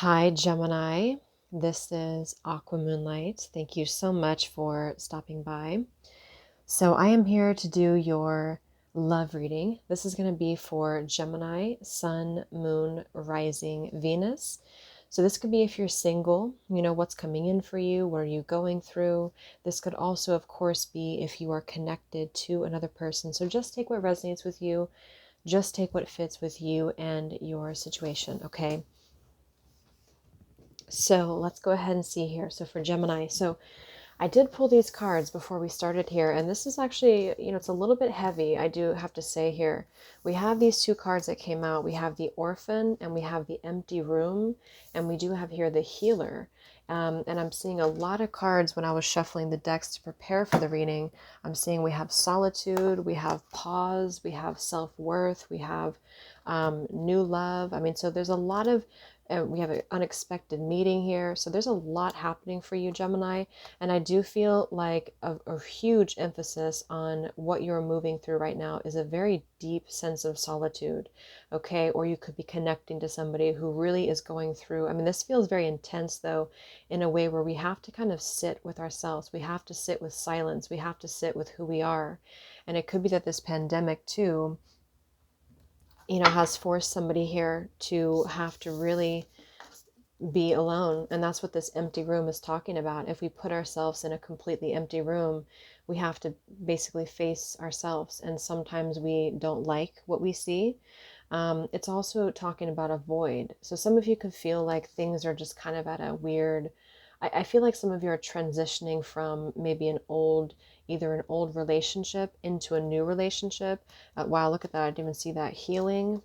Hi, Gemini. This is Aqua Moonlight. Thank you so much for stopping by. So, I am here to do your love reading. This is going to be for Gemini, Sun, Moon, Rising, Venus. So, this could be if you're single, what's coming in for you, what are you going through. This could also, of course, be if you are connected to another person. So, just take what resonates with you, just take what fits with you and your situation, okay? So let's go ahead and see here. So for Gemini, so I did pull these cards before we started here, and this is actually, it's a little bit heavy, I do have to say here. We have these two cards that came out. We have the Orphan and we have the Empty Room, and we do have here the Healer. And I'm seeing a lot of cards when I was shuffling the decks to prepare for the reading. I'm seeing we have Solitude, we have Pause, we have Self-Worth, we have New Love. I mean, so there's a lot of we have an unexpected meeting here. So there's a lot happening for you, Gemini. And I do feel like a huge emphasis on what you're moving through right now is a very deep sense of solitude, okay? Or you could be connecting to somebody who really is going through. I mean, this feels very intense, though, in a way where we have to kind of sit with ourselves. We have to sit with silence. We have to sit with who we are. And it could be that this pandemic, too, has forced somebody here to have to really be alone. And that's what this empty room is talking about. If we put ourselves in a completely empty room, we have to basically face ourselves. And sometimes we don't like what we see. It's also talking about a void. So some of you could feel like things are just kind of at a weird, I feel like some of you are transitioning from maybe either an old relationship into a new relationship. Wow, look at that. I didn't even see that. Healing.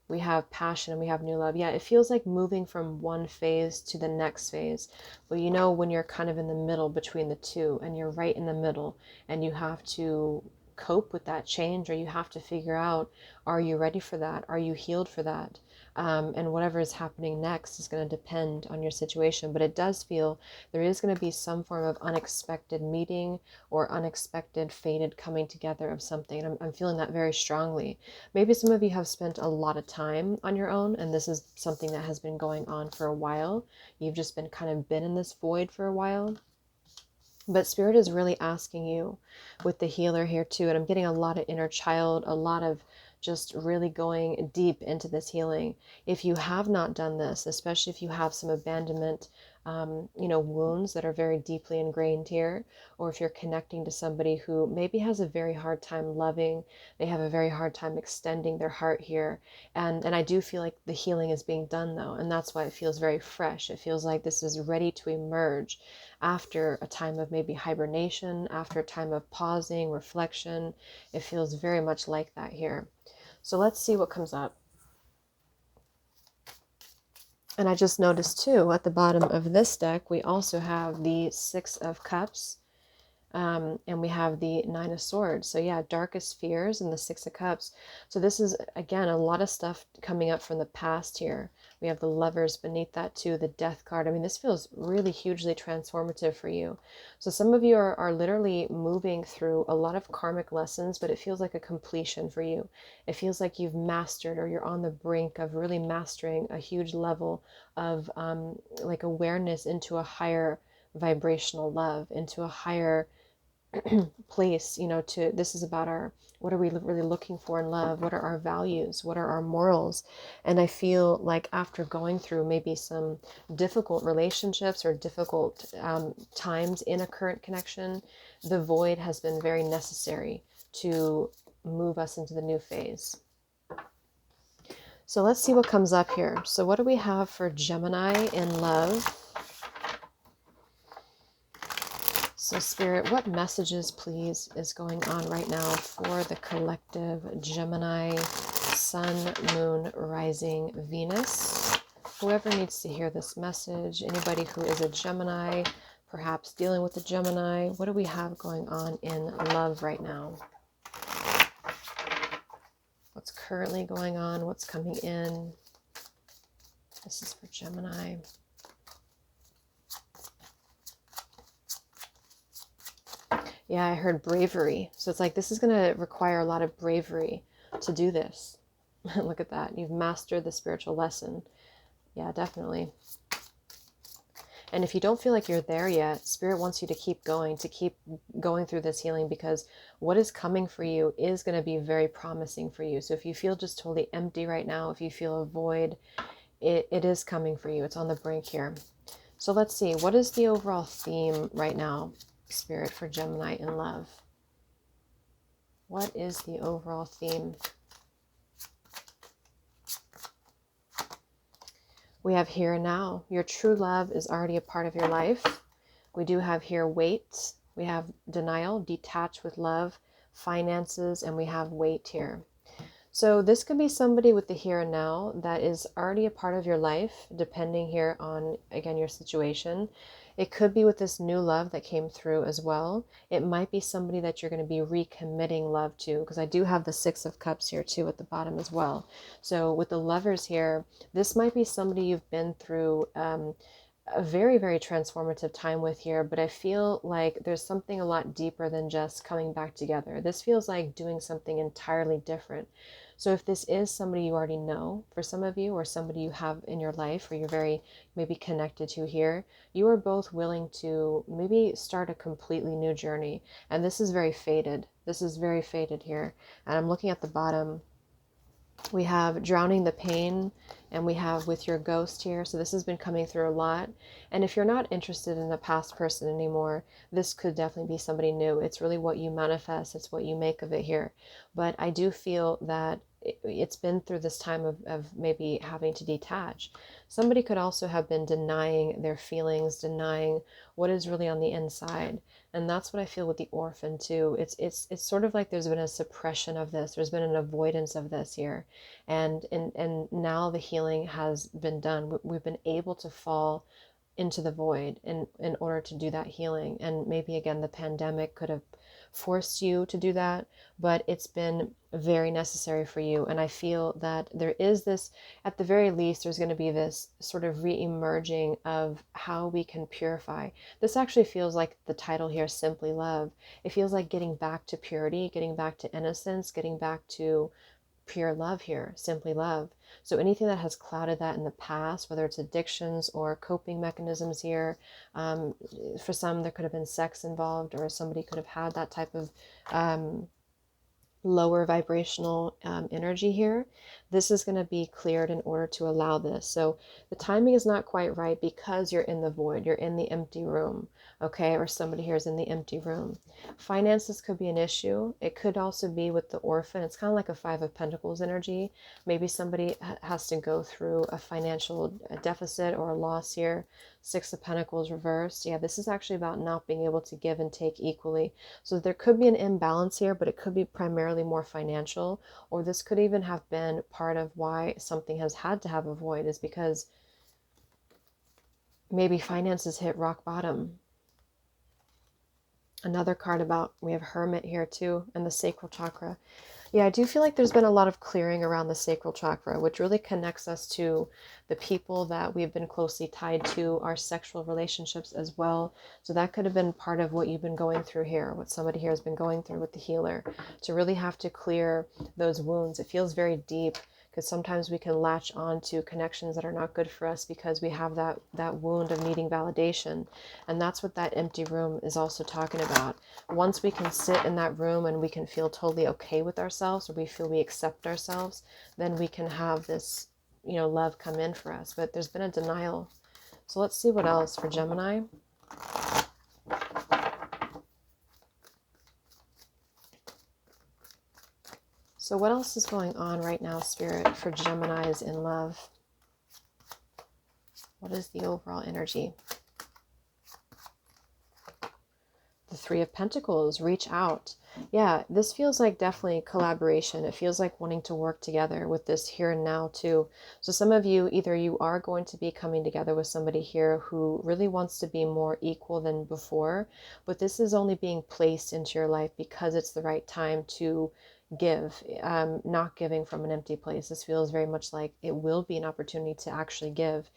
We have passion and we have new love. Yeah, it feels like moving from one phase to the next phase. But when you're kind of in the middle between the two, and you're right in the middle, and you have to cope with that change, or you have to figure out, are you ready for that? Are you healed for that? And whatever is happening next is going to depend on your situation. But it does feel there is going to be some form of unexpected meeting or unexpected fated coming together of something. I'm feeling that very strongly. Maybe some of you have spent a lot of time on your own, and this is something that has been going on for a while. You've just been in this void for a while. But Spirit is really asking you with the Healer here too. And I'm getting a lot of inner child, a lot of just really going deep into this healing. If you have not done this, especially if you have some abandonment, wounds that are very deeply ingrained here, or if you're connecting to somebody who maybe has a very hard time loving, they have a very hard time extending their heart here. And I do feel like the healing is being done though. And that's why it feels very fresh. It feels like this is ready to emerge after a time of maybe hibernation, after a time of pausing, reflection. It feels very much like that here. So let's see what comes up. And I just noticed too, at the bottom of this deck, we also have the Six of Cups. And we have the Nine of Swords. So yeah, Darkest Fears and the Six of Cups. So this is, again, a lot of stuff coming up from the past here. We have the Lovers beneath that too, the Death card. I mean, this feels really hugely transformative for you. So some of you are literally moving through a lot of karmic lessons, but it feels like a completion for you. It feels like you've mastered, or you're on the brink of really mastering a huge level of like awareness into a higher vibrational love, into a higher place, this is about what are we really looking for in love? What are our values? What are our morals? And I feel like after going through maybe some difficult relationships or difficult times in a current connection, the void has been very necessary to move us into the new phase. So let's see what comes up here. So what do we have for Gemini in love? So Spirit, what messages, please, is going on right now for the collective Gemini, Sun, Moon, Rising, Venus? Whoever needs to hear this message, anybody who is a Gemini, perhaps dealing with a Gemini, what do we have going on in love right now? What's currently going on? What's coming in? This is for Gemini. Yeah, I heard bravery. So it's like this is going to require a lot of bravery to do this. Look at that. You've mastered the spiritual lesson. Yeah, definitely. And if you don't feel like you're there yet, Spirit wants you to keep going through this healing, because what is coming for you is going to be very promising for you. So if you feel just totally empty right now, if you feel a void, it is coming for you. It's on the brink here. So let's see, what is the overall theme right now, Spirit, for Gemini in love? What is the overall theme? We have here and now. Your true love is already a part of your life. We do have here weight. We have denial, detached with love, finances, and we have weight here. So this could be somebody with the here and now that is already a part of your life, depending here on, again, your situation. It could be with this new love that came through as well. It might be somebody that you're going to be recommitting love to, because I do have the Six of Cups here too at the bottom as well. So with the Lovers here, this might be somebody you've been through a very, very transformative time with here, but I feel like there's something a lot deeper than just coming back together. This feels like doing something entirely different. So if this is somebody you already know, for some of you, or somebody you have in your life or you're very maybe connected to here, you are both willing to maybe start a completely new journey. And this is very fated. This is very fated here. And I'm looking at the bottom. We have drowning the pain, and we have with your ghost here. So this has been coming through a lot. And if you're not interested in the past person anymore, this could definitely be somebody new. It's really what you manifest. It's what you make of it here. But I do feel that it's been through this time of maybe having to detach. Somebody could also have been denying their feelings, denying what is really on the inside. And that's what I feel with the Orphan too. It's sort of like there's been a suppression of this. There's been an avoidance of this here. And now the healing has been done. We've been able to fall into the void in order to do that healing. And maybe again, the pandemic could have forced you to do that, but it's been very necessary for you. And I feel that there is this, at the very least, there's going to be this sort of re-emerging of how we can purify. This actually feels like the title here, Simply Love. It feels like getting back to purity, getting back to innocence, getting back to pure love here, simply love. So anything that has clouded that in the past, whether it's addictions or coping mechanisms here, for some there could have been sex involved, or somebody could have had that type of lower vibrational energy here. This is going to be cleared in order to allow this. So the timing is not quite right because you're in the void, you're in the empty room, okay? Or somebody here is in the empty room. Finances could be an issue. It could also be with the Orphan. It's kind of like a Five of Pentacles energy. Maybe somebody has to go through a financial deficit or a loss here. Six of Pentacles reversed. Yeah, this is actually about not being able to give and take equally. So there could be an imbalance here, but it could be primarily more financial, or this could even have been part of why something has had to have a void, is because maybe finances hit rock bottom. Another card about, we have Hermit here too, and the sacral chakra. Yeah, I do feel like there's been a lot of clearing around the sacral chakra, which really connects us to the people that we've been closely tied to, our sexual relationships as well. So that could have been part of what you've been going through here, what somebody here has been going through with the healer, to really have to clear those wounds. It feels very deep, because sometimes we can latch on to connections that are not good for us because we have that wound of needing validation. And that's what that empty room is also talking about. Once we can sit in that room and we can feel totally okay with ourselves, or we feel we accept ourselves, then we can have this, love come in for us. But there's been a denial. So let's see what else for Gemini. So what else is going on right now, Spirit, for Geminis in love? What is the overall energy? The Three of Pentacles, reach out. Yeah, this feels like definitely collaboration. It feels like wanting to work together with this here and now too. So some of you, either you are going to be coming together with somebody here who really wants to be more equal than before, but this is only being placed into your life because it's the right time to give, not giving from an empty place. This feels very much like it will be an opportunity to actually give.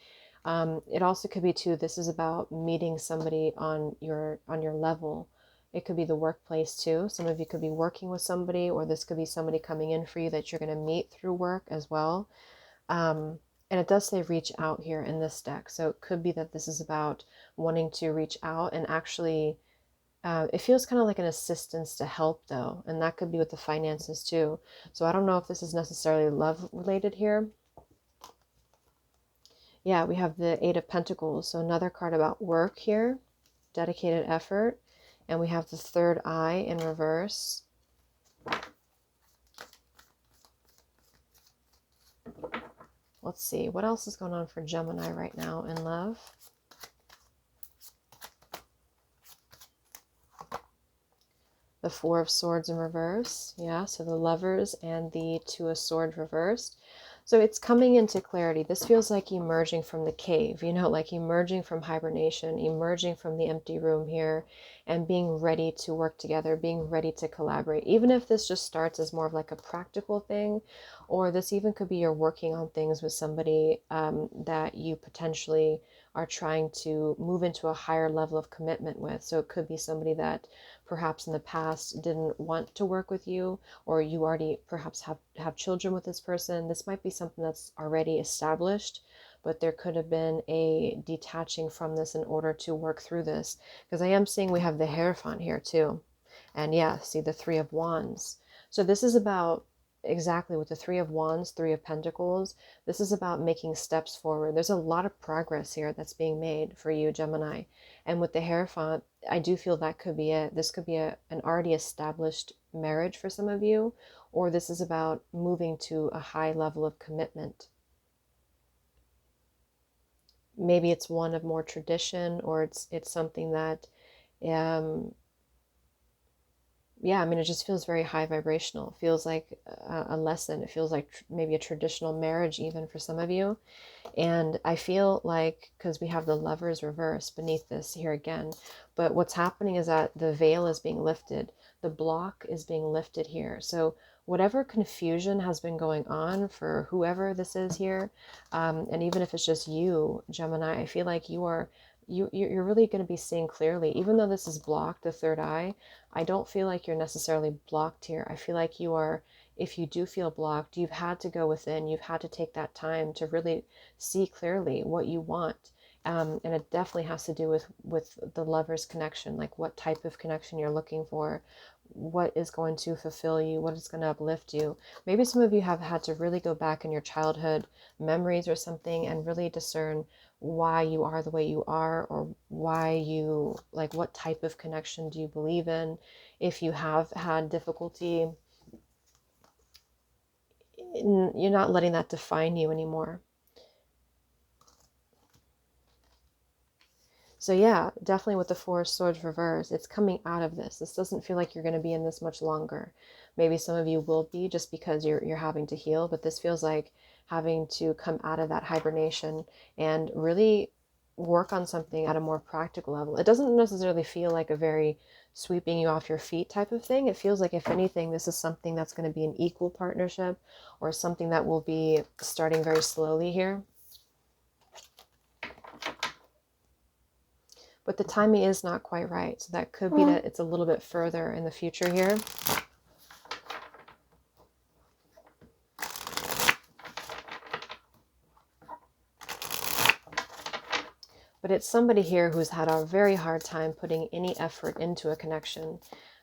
It also could be too, this is about meeting somebody on your level. It could be the workplace too. Some of you could be working with somebody, or this could be somebody coming in for you that you're going to meet through work as well. And it does say reach out here in this deck. So it could be that this is about wanting to reach out and actually, it feels kind of like an assistance to help though. And that could be with the finances too. So I don't know if this is necessarily love related here. Yeah, we have the Eight of Pentacles. So another card about work here, dedicated effort. And we have the Third Eye in reverse. Let's see, what else is going on for Gemini right now in love? The Four of Swords in reverse. Yeah, so the Lovers and the Two of Swords reversed. So it's coming into clarity. This feels like emerging from the cave, you know, like emerging from hibernation, emerging from the empty room here, and being ready to work together, being ready to collaborate. Even if this just starts as more of like a practical thing, or this even could be you're working on things with somebody that you potentially are trying to move into a higher level of commitment with. So it could be somebody that perhaps in the past didn't want to work with you, or you already perhaps have children with this person. This might be something that's already established, but there could have been a detaching from this in order to work through this. Because I am seeing we have the Hierophant here too. And yeah, see the Three of Wands. So this is about exactly with the Three of Wands, Three of Pentacles. This is about making steps forward. There's a lot of progress here that's being made for you, Gemini. And with the Hierophant, I do feel that could be it. This could be an already established marriage for some of you, or this is about moving to a high level of commitment. Maybe it's one of more tradition, or it's something that yeah, I mean, it just feels very high vibrational. It feels like a lesson. It feels like maybe a traditional marriage even for some of you. And I feel like, because we have the Lovers reverse beneath this here again, but what's happening is that the veil is being lifted. The block is being lifted here. So whatever confusion has been going on for whoever this is here, and even if it's just you, Gemini, I feel like you're really going to be seeing clearly. Even though this is blocked, the third eye, I don't feel like you're necessarily blocked here. I feel like you are, if you do feel blocked, you've had to go within, you've had to take that time to really see clearly what you want. And it definitely has to do with the lover's connection, like what type of connection you're looking for, what is going to fulfill you, what is going to uplift you. Maybe some of you have had to really go back in your childhood memories or something and really discern why you are the way you are, or why you, like, what type of connection do you believe in. If you have had difficulty, you're not letting that define you anymore. So yeah, definitely with the Four of Swords reverse, it's coming out of this. This doesn't feel like you're going to be in this much longer. Maybe some of you will be just because you're having to heal, but this feels like having to come out of that hibernation and really work on something at a more practical level. It doesn't necessarily feel like a very sweeping you off your feet type of thing. It feels like, if anything, this is something that's going to be an equal partnership, or something that will be starting very slowly here. But the timing is not quite right. So that could be that it's a little bit further in the future here. But it's somebody here who's had a very hard time putting any effort into a connection,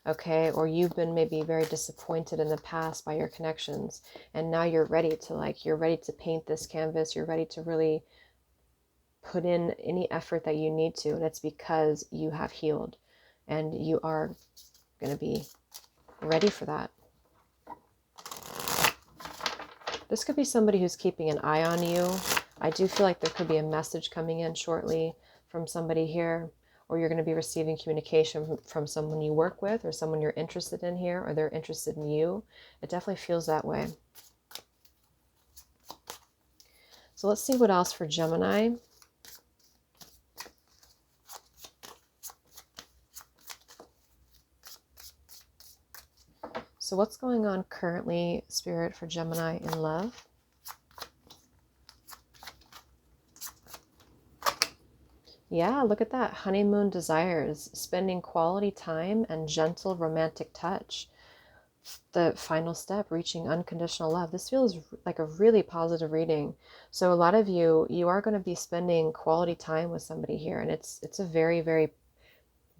okay? Or you've been maybe very disappointed in the past by your connections. And now you're ready to, you're ready to paint this canvas. You're ready to really put in any effort that you need to. And it's because you have healed and you are going to be ready for that. This could be somebody who's keeping an eye on you. I do feel like there could be a message coming in shortly from somebody here, or you're going to be receiving communication from someone you work with, or someone you're interested in here, or they're interested in you. It definitely feels that way. So let's see what else for Gemini. So what's going on currently, Spirit, for Gemini in love? Yeah, look at that. Honeymoon desires, spending quality time and gentle romantic touch. the final step, reaching unconditional love. This feels like a really positive reading. So a lot of you are going to be spending quality time with somebody here, and it's a very, very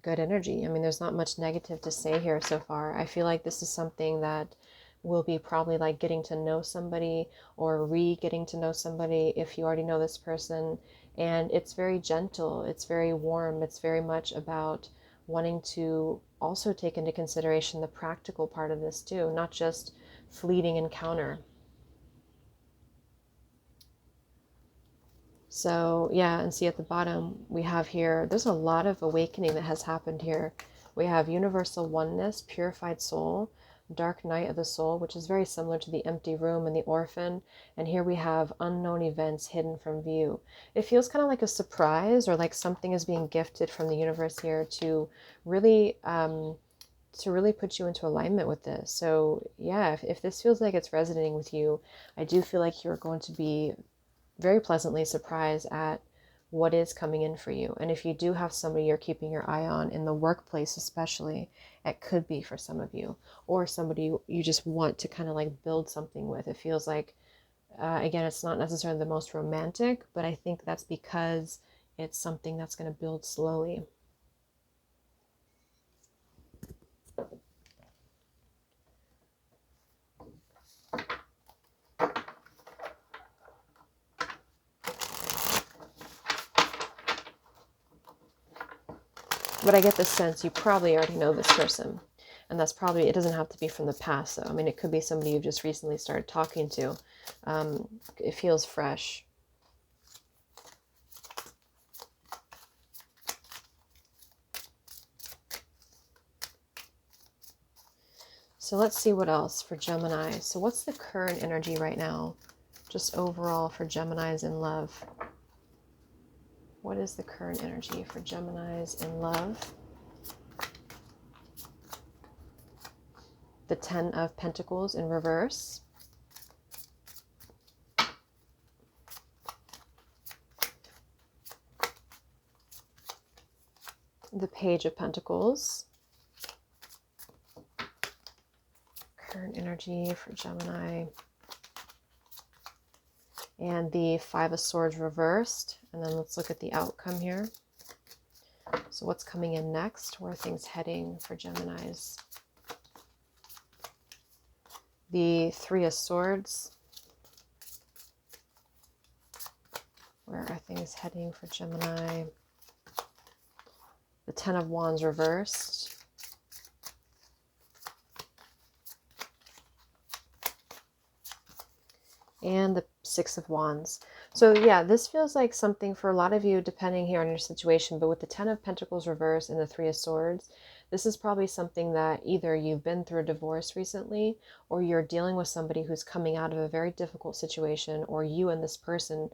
good energy. I mean, there's not much negative to say here so far. I feel like this is something that will be probably like getting to know somebody or getting to know somebody if you already know this person. And it's very gentle, it's very warm, it's very much about wanting to also take into consideration the practical part of this too, not just fleeting encounter. So yeah, and see at the bottom we have here, there's a lot of awakening that has happened here. We have universal oneness, purified soul, dark night of the soul, which is very similar to the empty room and the orphan. And here we have unknown events hidden from view. It feels kind of like a surprise, or like something is being gifted from the universe here really to really put you into alignment with this. So yeah, if this feels like it's resonating with you, I do feel like you're going to be very pleasantly surprised at what is coming in for you. And if you do have somebody you're keeping your eye on in the workplace, especially, it could be for some of you, or somebody you just want to kind of like build something with. It feels like, again, it's not necessarily the most romantic, but I think that's because it's something that's going to build slowly. But I get the sense you probably already know this person. And that's probably, it doesn't have to be from the past, though. I mean, it could be somebody you've just recently started talking to. It feels fresh. So let's see what else for Gemini. So what's the current energy right now? Just overall for Geminis in love. What is the current energy for Geminis in love? The Ten of Pentacles in reverse. The Page of Pentacles. Current energy for Gemini. And the Five of Swords reversed. And then let's look at the outcome here. So what's coming in next? Where are things heading for Geminis? The Three of Swords. Where are things heading for Gemini? The Ten of Wands reversed. And the Six of Wands. So yeah, this feels like something for a lot of you, depending here on your situation, but with the Ten of Pentacles reverse and the Three of Swords, this is probably something that either you've been through a divorce recently, or you're dealing with somebody who's coming out of a very difficult situation, or you and this person,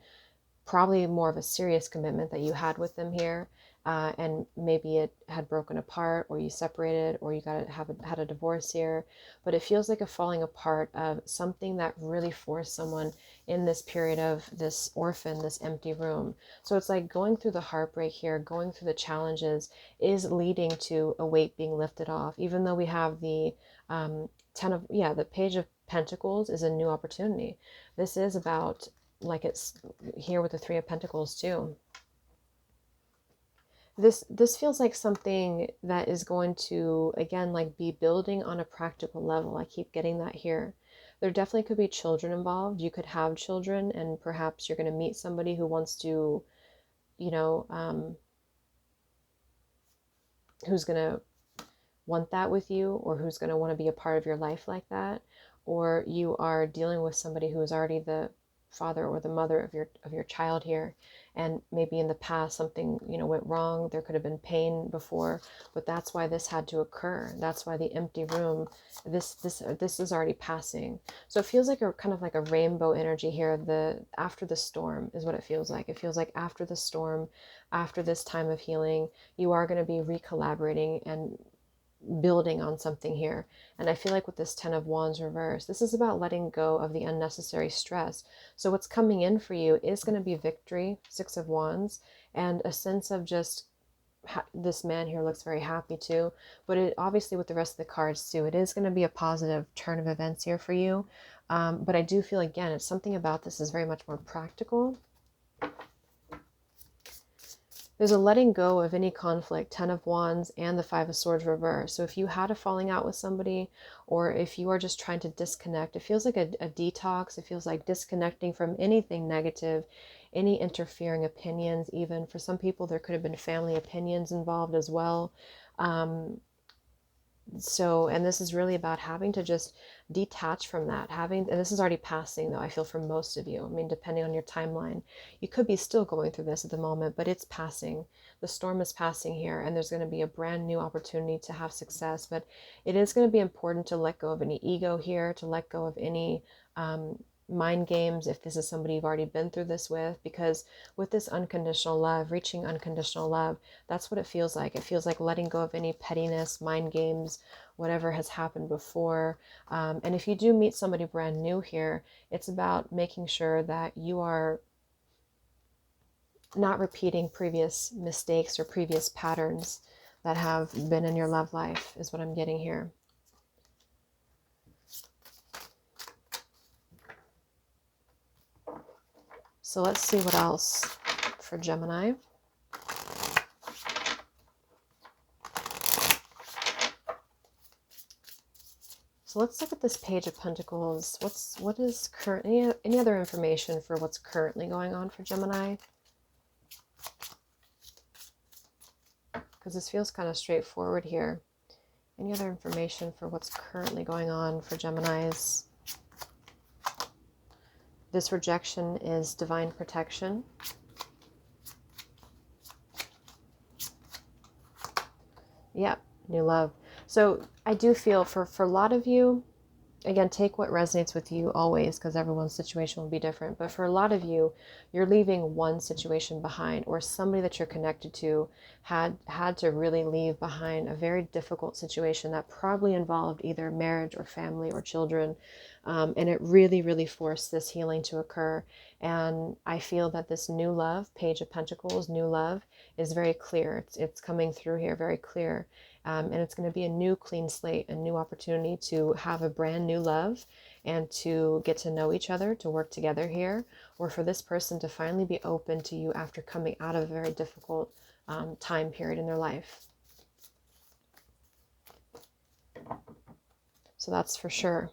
probably more of a serious commitment that you had with them here, and maybe it had broken apart, or you separated, or you had a divorce here. But it feels like a falling apart of something that really forced someone in this period of this orphan, this empty room. So it's like going through the heartbreak here, going through the challenges is leading to a weight being lifted off. Even though we have the the Page of Pentacles is a new opportunity. This is about, like it's here with the Three of Pentacles too. This feels like something that is going to, again, like be building on a practical level. I keep getting that here. There definitely could be children involved. You could have children, and perhaps you're going to meet somebody who wants to, who's going to want that with you, or who's going to want to be a part of your life like that. Or you are dealing with somebody who is already the father or the mother of your child here, and maybe in the past something went wrong. There could have been pain before, but that's why this had to occur. That's why the empty room, this is already passing. So it feels like a kind of like a rainbow energy here. The after the storm is what it feels like. It feels like after the storm, after this time of healing, you are going to be recollaborating and building on something here. And I feel like with this Ten of Wands reverse, this is about letting go of the unnecessary stress. So what's coming in for you is going to be victory, Six of Wands, and a sense of just this man here looks very happy too, but it obviously with the rest of the cards too, it is going to be a positive turn of events here for you. But I do feel, again, it's something about this is very much more practical. There's a letting go of any conflict, 10 of Wands and the 5 of Swords reverse. So if you had a falling out with somebody, or if you are just trying to disconnect, it feels like a detox. It feels like disconnecting from anything negative, any interfering opinions. Even for some people, there could have been family opinions involved as well. And this is really about having to just detach from that, and this is already passing though, I feel, for most of you. I mean, depending on your timeline, you could be still going through this at the moment, but it's passing. The storm is passing here, and there's going to be a brand new opportunity to have success. But it is going to be important to let go of any ego here, to let go of any mind games, if this is somebody you've already been through this with, because with this unconditional love, reaching unconditional love, that's what it feels like. It feels like letting go of any pettiness, mind games, whatever has happened before. And if you do meet somebody brand new here, it's about making sure that you are not repeating previous mistakes or previous patterns that have been in your love life, is what I'm getting here. So let's see what else for Gemini. So let's look at this Page of Pentacles. What is currently, any other information for what's currently going on for Gemini? Because this feels kind of straightforward here. Any other information for what's currently going on for Geminis? This rejection is divine protection. Yep, new love. So I do feel for a lot of you, again, take what resonates with you always, because everyone's situation will be different. But for a lot of you, you're leaving one situation behind, or somebody that you're connected to had to really leave behind a very difficult situation that probably involved either marriage or family or children. And it really, really forced this healing to occur. And I feel that this new love, Page of Pentacles, new love, is very clear. It's coming through here very clear. And it's going to be a new clean slate, a new opportunity to have a brand new love and to get to know each other, to work together here, or for this person to finally be open to you after coming out of a very difficult time period in their life. So that's for sure.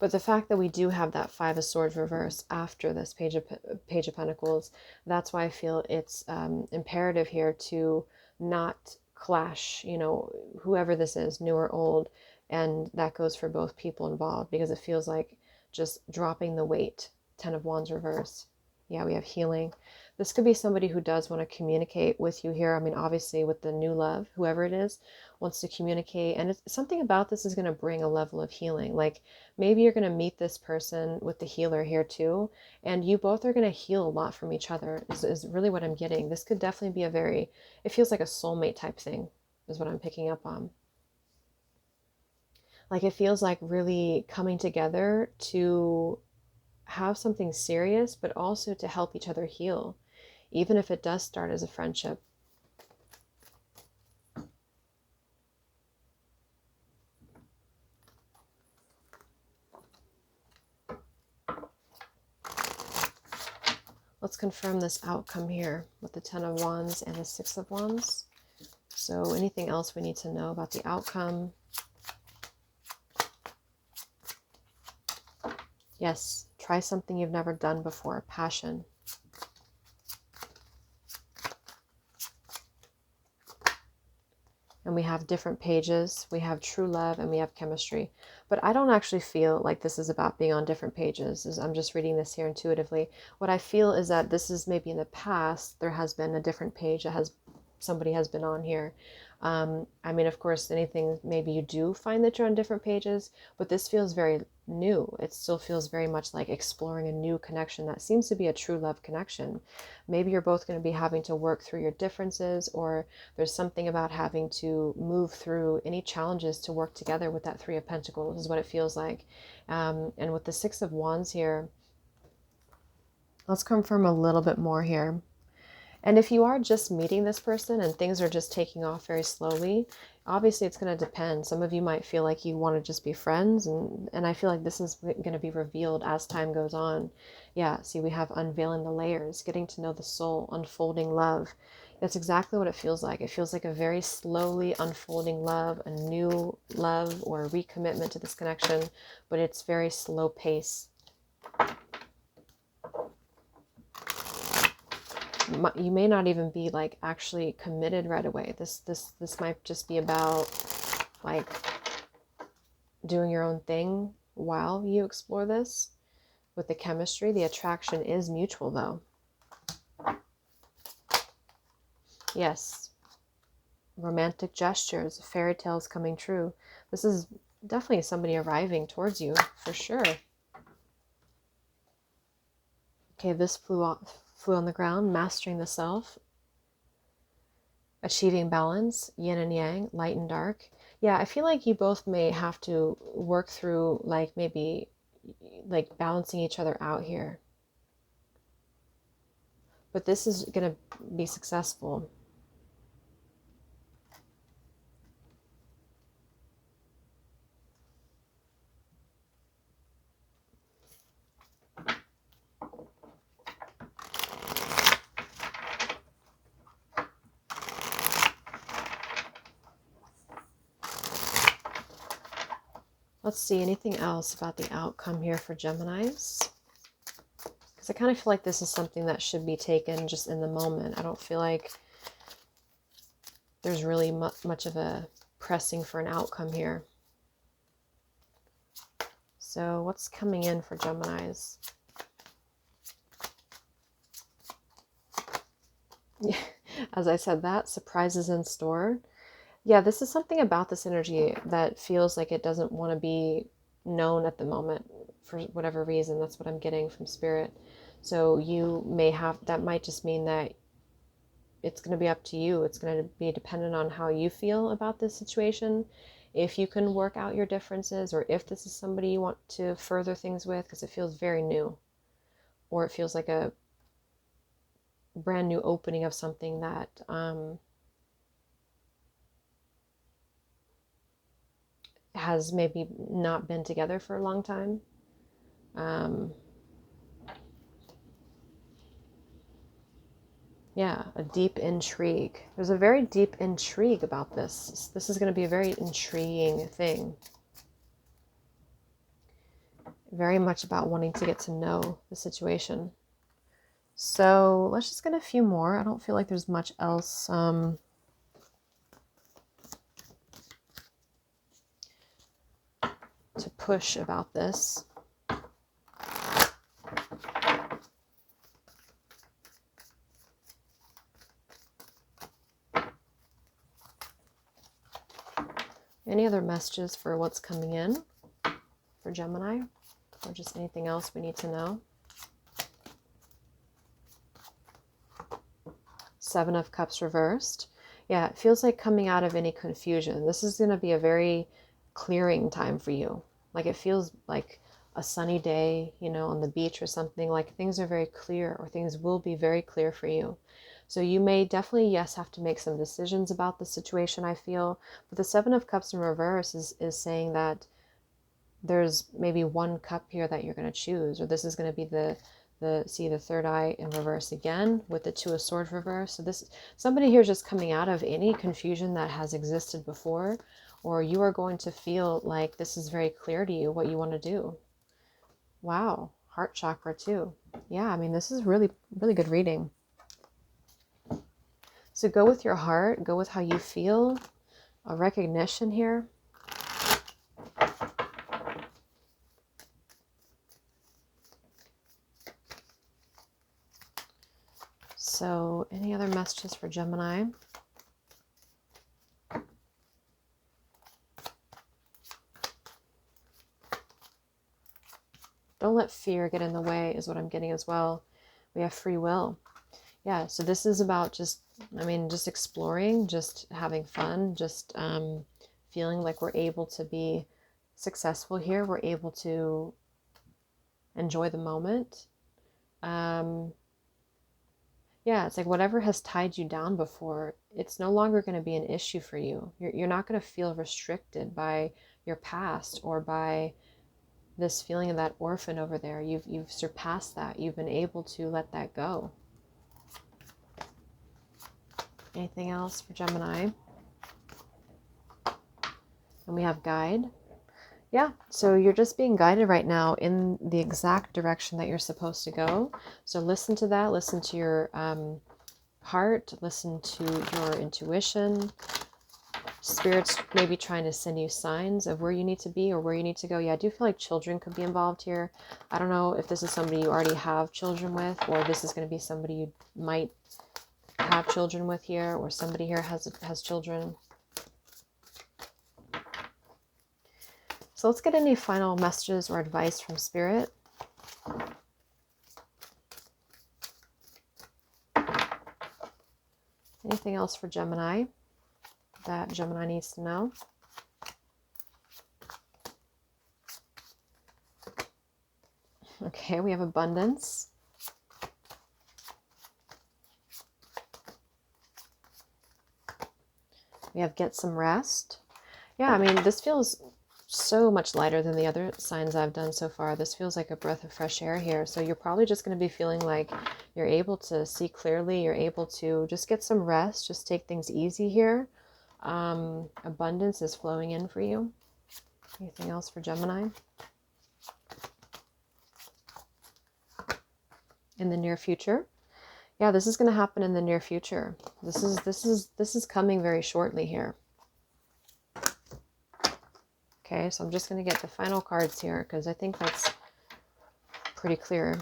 But the fact that we do have that 5 of Swords reverse after this Page of Pentacles, that's why I feel it's imperative here to not clash, you know, whoever this is, new or old. And that goes for both people involved, because it feels like just dropping the weight. 10 of Wands reverse. Yeah, we have healing. This could be somebody who does want to communicate with you here. I mean, obviously with the new love, whoever it is wants to communicate. And it's something about this is going to bring a level of healing. Like maybe you're going to meet this person with the healer here too. And you both are going to heal a lot from each other is really what I'm getting. This could definitely be it feels like a soulmate type thing is what I'm picking up on. Like it feels like really coming together to have something serious, but also to help each other heal, even if it does start as a friendship. Let's confirm this outcome here with the 10 of Wands and the 6 of Wands. So anything else we need to know about the outcome? Yes, try something you've never done before. Passion. And we have different pages. We have true love and we have chemistry. But I don't actually feel like this is about being on different pages. I'm just reading this here intuitively. What I feel is that this is maybe in the past, there has been a different page that somebody has been on here. I mean, of course, anything, maybe you do find that you're on different pages, but this feels very new. It still feels very much like exploring a new connection that seems to be a true love connection. Maybe you're both going to be having to work through your differences, or there's something about having to move through any challenges to work together with that 3 of Pentacles is what it feels like. And with the 6 of Wands here, Let's confirm a little bit more here. And if you are just meeting this person and things are just taking off very slowly, obviously it's going to depend. Some of you might feel like you want to just be friends, and I feel like this is going to be revealed as time goes on. Yeah, see, we have unveiling the layers, getting to know the soul, unfolding love. That's exactly what it feels like. It feels like a very slowly unfolding love, a new love or a recommitment to this connection, but it's very slow pace. You may not even be like actually committed right away. This might just be about like doing your own thing while you explore this. With the chemistry, the attraction is mutual though. Yes, romantic gestures, fairy tales coming true. This is definitely somebody arriving towards you for sure. Okay, this flew on the ground, mastering the self, achieving balance, yin and yang, light and dark. Yeah, I feel like you both may have to work through like maybe like balancing each other out here. But this is going to be successful. Let's see, anything else about the outcome here for Geminis? Because I kind of feel like this is something that should be taken just in the moment. I don't feel like there's really much of a pressing for an outcome here. So what's coming in for Geminis? As I said, that surprises in store. Yeah, this is something about this energy that feels like it doesn't want to be known at the moment for whatever reason. That's what I'm getting from Spirit. So you may have, that might just mean that it's going to be up to you. It's going to be dependent on how you feel about this situation. If you can work out your differences, or if this is somebody you want to further things with, because it feels very new, or it feels like a brand new opening of something that has maybe not been together for a long time. Yeah, a deep intrigue. There's a very deep intrigue about this. This is going to be a very intriguing thing. Very much about wanting to get to know the situation. So let's just get a few more. I don't feel like there's much else to push about this. Any other messages for what's coming in for Gemini? Or just anything else we need to know? Seven of Cups reversed. Yeah, it feels like coming out of any confusion. This is going to be a very clearing time for you. Like it feels like a sunny day, you know, on the beach or something. Like things are very clear, or things will be very clear for you. So you may definitely, yes, have to make some decisions about the situation, I feel. But the Seven of Cups in reverse is saying that there's maybe one cup here that you're going to choose, or this is going to be the third eye in reverse again with the Two of Swords reverse. So this, somebody here is just coming out of any confusion that has existed before, or you are going to feel like this is very clear to you what you want to do. Wow, heart chakra too. Yeah, I mean, this is really, really good reading. So go with your heart, go with how you feel. A recognition here. So any other messages for Gemini? Don't let fear get in the way is what I'm getting as well. We have free will. Yeah, so this is about just, I mean, just exploring, just having fun, just feeling like we're able to be successful here. We're able to enjoy the moment. Yeah, it's like whatever has tied you down before, it's no longer going to be an issue for you. You're not going to feel restricted by your past or by this feeling of that orphan over there. You've surpassed that. You've been able to let that go. Anything else for Gemini? And we have guide. Yeah, so you're just being guided right now in the exact direction that you're supposed to go. So listen to that. Listen to your heart. Listen to your intuition. Spirit's maybe trying to send you signs of where you need to be or where you need to go. Yeah, I do feel like children could be involved here. I don't know if this is somebody you already have children with, or this is going to be somebody you might have children with here, or somebody here has children. So let's get any final messages or advice from Spirit. Anything else for Gemini that Gemini needs to know? Okay, we have abundance. We have get some rest. Yeah, I mean, this feels so much lighter than the other signs I've done so far. This feels like a breath of fresh air here. So you're probably just going to be feeling like you're able to see clearly. You're able to just get some rest. Just take things easy here. Abundance is flowing in for you. Anything else for Gemini? In the near future? Yeah, this is going to happen in the near future. This is coming very shortly here. Okay, so I'm just going to get the final cards here because I think that's pretty clear.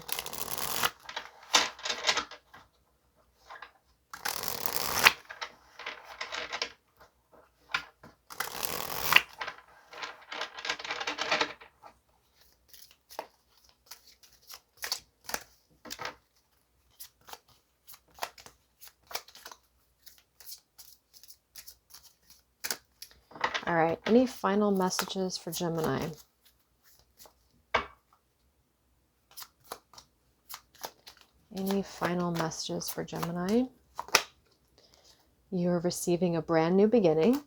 All right, any final messages for Gemini? Any final messages for Gemini? You're receiving a brand new beginning.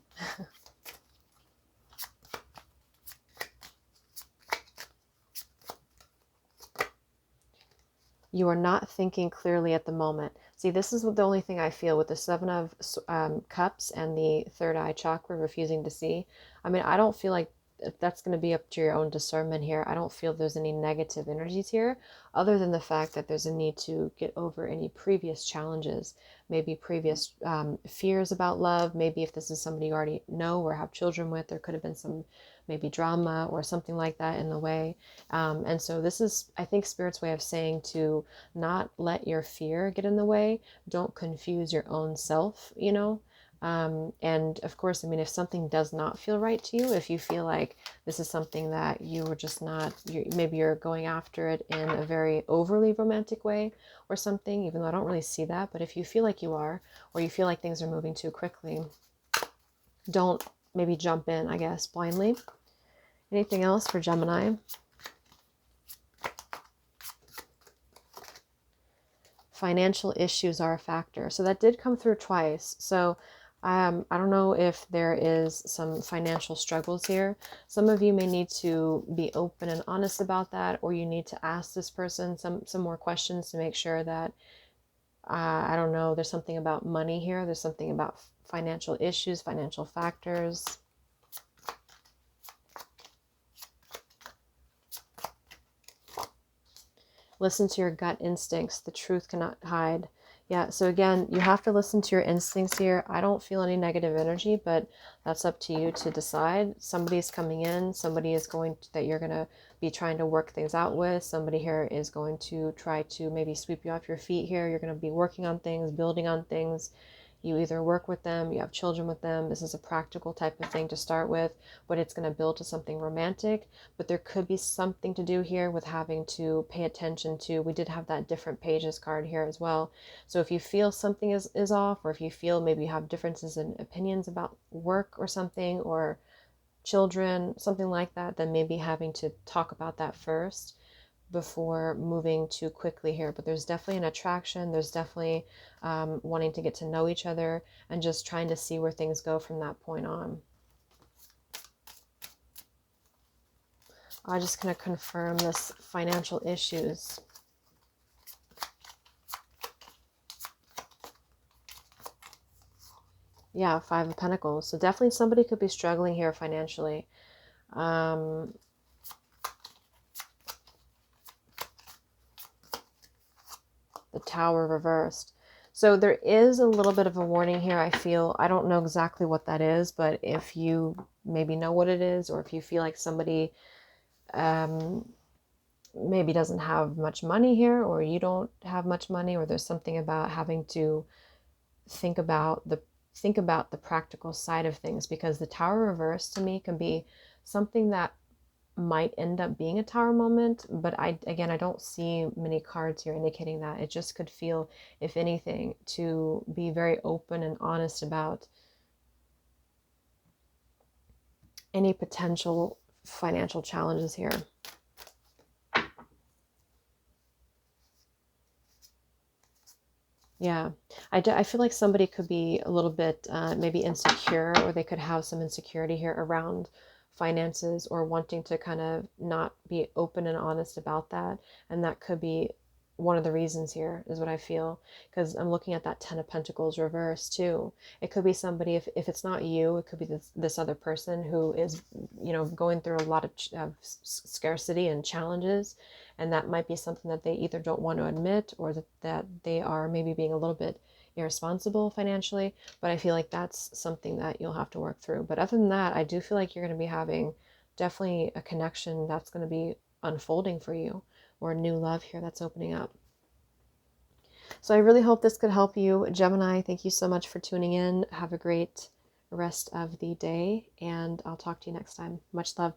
You are not thinking clearly at the moment. See, this is the only thing I feel with the Seven of Cups and the third eye chakra, refusing to see. I mean, I don't feel like that's going to be up to your own discernment here. I don't feel there's any negative energies here, other than the fact that there's a need to get over any previous challenges, maybe previous fears about love. Maybe if this is somebody you already know or have children with, there could have been some maybe drama or something like that in the way. And so this is, I think, Spirit's way of saying to not let your fear get in the way. Don't confuse your own self, you know. And of course, I mean, if something does not feel right to you, if you feel like this is something that you were just not, maybe you're going after it in a very overly romantic way or something, even though I don't really see that, but if you feel like you are, or you feel like things are moving too quickly, don't maybe jump in, I guess, blindly. Anything else for Gemini? Financial issues are a factor. So that did come through twice. So I don't know if there is some financial struggles here. Some of you may need to be open and honest about that, or you need to ask this person some more questions to make sure that, I don't know, there's something about money here. There's something about financial issues, financial factors. Listen to your gut instincts. The truth cannot hide. Yeah, so again, you have to listen to your instincts here. I don't feel any negative energy, but that's up to you to decide. Somebody's coming in. Somebody is going to, that you're going to be trying to work things out with. Somebody here is going to try to maybe sweep you off your feet here. You're going to be working on things, building on things. You either work with them, you have children with them. This is a practical type of thing to start with, but it's going to build to something romantic. But there could be something to do here with having to pay attention to, we did have that different pages card here as well. So if you feel something is off, or if you feel maybe you have differences in opinions about work or something, or children, something like that, then maybe having to talk about that first. before moving too quickly here. But there's definitely an attraction. There's definitely wanting to get to know each other and just trying to see where things go from that point on. I'm just going to confirm this financial issues. Yeah, Five of Pentacles. So definitely somebody could be struggling here financially. The Tower reversed. So there is a little bit of a warning here, I feel. I don't know exactly what that is, but if you maybe know what it is, or if you feel like somebody maybe doesn't have much money here, or you don't have much money, or there's something about having to think about the practical side of things, because the Tower reverse to me can be something that might end up being a tower moment, but I don't see many cards here indicating that. It just could feel, if anything, to be very open and honest about any potential financial challenges here. Yeah, I feel like somebody could be a little bit maybe insecure, or they could have some insecurity here around finances, or wanting to kind of not be open and honest about that. And that could be one of the reasons here, is what I feel, because I'm looking at that Ten of Pentacles reverse too. It could be somebody, if it's not you, it could be this other person who is, going through a lot of scarcity and challenges. And that might be something that they either don't want to admit, or that they are maybe being a little bit irresponsible financially. But I feel like that's something that you'll have to work through. But other than that, I do feel like you're going to be having definitely a connection that's going to be unfolding for you, or new love here that's opening up. So I really hope this could help you, Gemini. Thank you so much for tuning in. Have a great rest of the day, and I'll talk to you next time. Much love.